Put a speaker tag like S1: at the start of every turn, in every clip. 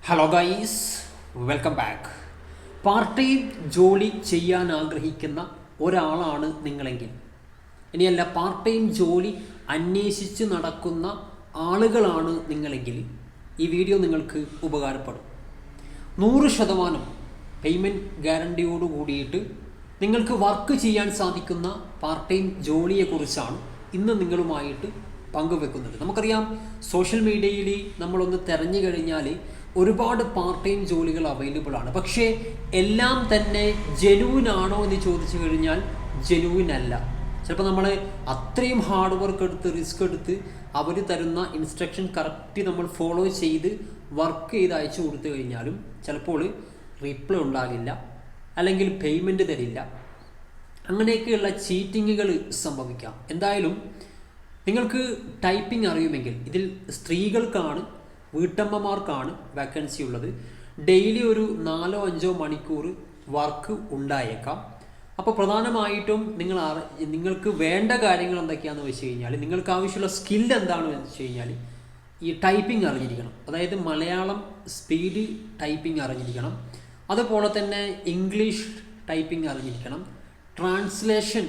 S1: Hello guys, welcome back. Part time ജോലി ചെയ്യാൻ ആഗ്രഹിക്കുന്ന ഒരാളാണ് നിങ്ങളെങ്കിൽ, ഇനിയല്ല പാർട്ട് ടൈം ജോലി അന്വേഷിച്ച് നടക്കുന്ന ആളുകളാണ് നിങ്ങളെങ്കിൽ ഈ വീഡിയോ നിങ്ങൾക്ക് ഉപകാരപ്പെടും. 100% പേയ്മെൻറ്റ് ഗ്യാരണ്ടിയോട് കൂടിയിട്ട് നിങ്ങൾക്ക് വർക്ക് ചെയ്യാൻ സാധിക്കുന്ന പാർട്ട് ടൈം ജോലിയെക്കുറിച്ചാണ് ഇന്ന് നിങ്ങളുമായിട്ട് പങ്കുവെക്കുന്നത്. നമുക്കറിയാം, സോഷ്യൽ മീഡിയയിൽ നമ്മളൊന്ന് തിരഞ്ഞു കഴിഞ്ഞാൽ ഒരുപാട് പാർട്ട് ടൈം ജോലികൾ അവൈലബിൾ ആണ്. പക്ഷേ എല്ലാം തന്നെ ജെനുവിൻ ആണോ എന്ന് ചോദിച്ചു കഴിഞ്ഞാൽ ജെനുവിൻ അല്ല. ചിലപ്പോൾ നമ്മൾ അത്രയും ഹാർഡ് വർക്ക് എടുത്ത് റിസ്ക് എടുത്ത് അവർ തരുന്ന ഇൻസ്ട്രക്ഷൻ കറക്റ്റ് നമ്മൾ ഫോളോ ചെയ്ത് വർക്ക് ചെയ്ത് അയച്ചു കൊടുത്തു കഴിഞ്ഞാലും ചിലപ്പോൾ റിപ്ലൈ ഉണ്ടാകില്ല, അല്ലെങ്കിൽ പേയ്മെൻറ്റ് തരില്ല. അങ്ങനെയൊക്കെയുള്ള ചീറ്റിങ്ങുകൾ സംഭവിക്കാം. എന്തായാലും നിങ്ങൾക്ക് ടൈപ്പിംഗ് അറിയുമെങ്കിൽ, ഇതിൽ സ്ത്രീകൾക്കാണ്, വീട്ടമ്മമാർക്കാണ് വാക്കൻസി ഉള്ളത്. ഡെയിലി ഒരു 4-5 മണിക്കൂർ വർക്ക് ഉണ്ടായേക്കാം. അപ്പോൾ പ്രധാനമായിട്ടും നിങ്ങൾക്ക് വേണ്ട കാര്യങ്ങൾ എന്തൊക്കെയാണെന്ന് വെച്ച് കഴിഞ്ഞാൽ, നിങ്ങൾക്ക് ആവശ്യമുള്ള സ്കിൽ എന്താണെന്ന് വെച്ച് കഴിഞ്ഞാൽ ഈ ടൈപ്പിംഗ് അറിഞ്ഞിരിക്കണം. അതായത് മലയാളം സ്പീഡ് ടൈപ്പിംഗ് അറിഞ്ഞിരിക്കണം. അതുപോലെ തന്നെ ഇംഗ്ലീഷ് ടൈപ്പിംഗ് അറിഞ്ഞിരിക്കണം. ട്രാൻസ്ലേഷൻ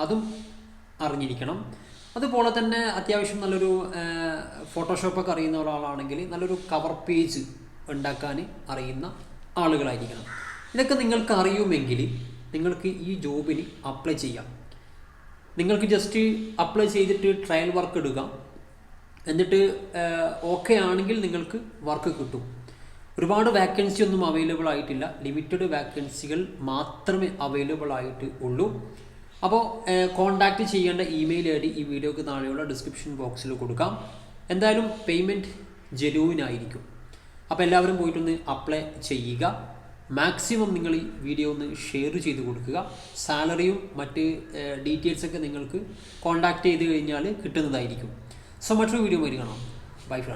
S1: അതും അറിഞ്ഞിരിക്കണം. അതുപോലെ തന്നെ അത്യാവശ്യം നല്ലൊരു ഫോട്ടോഷോപ്പൊക്കെ അറിയുന്ന ഒരാളാണെങ്കിൽ നല്ലൊരു കവർ പേജ് ഉണ്ടാക്കാൻ അറിയുന്ന ആളുകളായിരിക്കണം. ഇതൊക്കെ നിങ്ങൾക്ക് അറിയുമെങ്കിൽ നിങ്ങൾക്ക് ഈ ജോബിന് അപ്ലൈ ചെയ്യാം. നിങ്ങൾക്ക് ജസ്റ്റ് അപ്ലൈ ചെയ്തിട്ട് ട്രയൽ വർക്ക് ഇടുക. എന്നിട്ട് ഓക്കെ ആണെങ്കിൽ നിങ്ങൾക്ക് വർക്ക് കിട്ടും. ഒരുപാട് വാക്കൻസി ഒന്നും അവൈലബിൾ ആയിട്ടില്ല. ലിമിറ്റഡ് വാക്കൻസികൾ മാത്രമേ അവൈലബിൾ ആയിട്ട് ഉള്ളൂ. അപ്പോൾ കോൺടാക്റ്റ് ചെയ്യേണ്ട ഇമെയിൽ ഐ ഡി ഈ വീഡിയോക്ക് താഴെയുള്ള ഡിസ്ക്രിപ്ഷൻ ബോക്സിൽ കൊടുക്കാം. എന്തായാലും പേയ്മെൻറ്റ് ജെന്യൂൻ ആയിരിക്കും. അപ്പോൾ എല്ലാവരും പോയിട്ടൊന്ന് അപ്ലൈ ചെയ്യുക. മാക്സിമം നിങ്ങൾ ഈ വീഡിയോ ഒന്ന് ഷെയർ ചെയ്ത് കൊടുക്കുക. സാലറിയും മറ്റ് ഡീറ്റെയിൽസൊക്കെ നിങ്ങൾക്ക് കോൺടാക്റ്റ് ചെയ്ത് കഴിഞ്ഞാൽ കിട്ടുന്നതായിരിക്കും. സോ മറ്റൊരു വീഡിയോ വരികയാണ്. Bye front.